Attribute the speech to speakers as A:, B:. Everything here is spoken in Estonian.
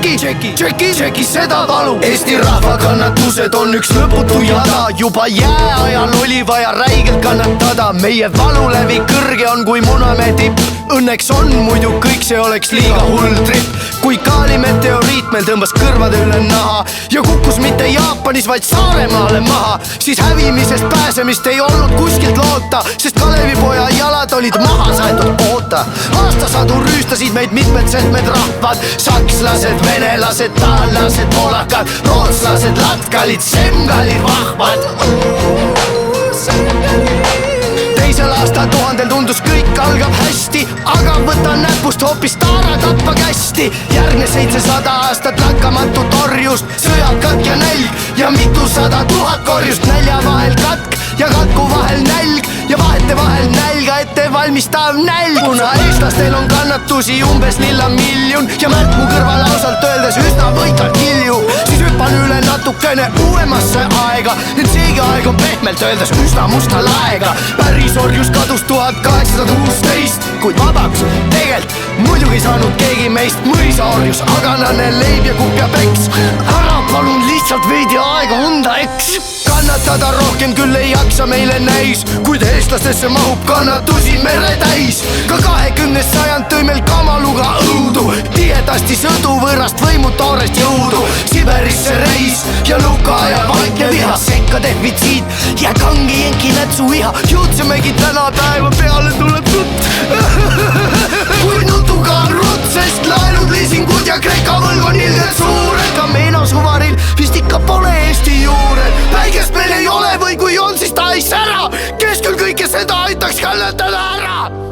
A: tšeki seda valu. Eesti rahva kannatused on üks lõputu jada, juba jääajal oli vaja räigelt kannatada. Meie valulevi kõrge on kui Munamäe tipp, õnneks on, muidu kõik see oleks liiga hull trip. Kui kaalimeteoriit meil tõmbas kõrvade üle naha ja kukkus mitte Jaapanis, vaid Saaremaale maha, siis hävimisest pääsemist ei olnud kuskilt loota, sest Kalevipoja jalad olid maha saetud oota. Aastasadu rüüstasid meid mitmed seltmed rahvad, sakslased, venelased, taallased, poolakad, rootslased, latgalid, semgalid, vahvad. Teisel aastatuhandel tundus kõik algab hästi, aga võta näpust hoopis taara tappa kästi. Järgne 700 aastat lakkamatut orjust, sõjakatk ja nälg ja mitusada tuhat korjust. Nälja vahel katk ja katku vahel nälg ja vahete vahel nälga ette valmistav nälg. Kuna eestlastel on kannatusi umbes lilla miljon ja Märt mu kõrval ausalt öeldes üsna võitlalt hilju, siis hüppan üle natukene uuemasse aega, et seegi aeg on pehmelt öeldes üsna musta laega. Pärisorjus kadus 1816, kuid vabaks tegelt muidugi saanud keegi meist. Mõisaorjus, aganane leib ja kupp ja peks, ära palun lihtsalt veidi aega unda, eks. Kannatada rohkem küll ei jaksa meile näis, kuid eestlastesse mahub kannatusi mere täis. Ka 20. sajand tõi meil kamaluga õudu, tihedasti sõdu võõrast võimu toorest jõudu. Siberisse reis ja luka ja vaikne viha, sekka defitsiit ja kangi jenki nätsu iha. Jõudsemegi tänapäeva peale tuleb nutt kui nutuga on rutt, sest laenud, liisingud ja Kreeka võlg on ilgelt suured. Ka Meeno suvaril vist ikka pole Eesti juured, päikest meil ei ole või kui on, siis ta ei sära. Kes küll kõike seda aitaks kannatada ära?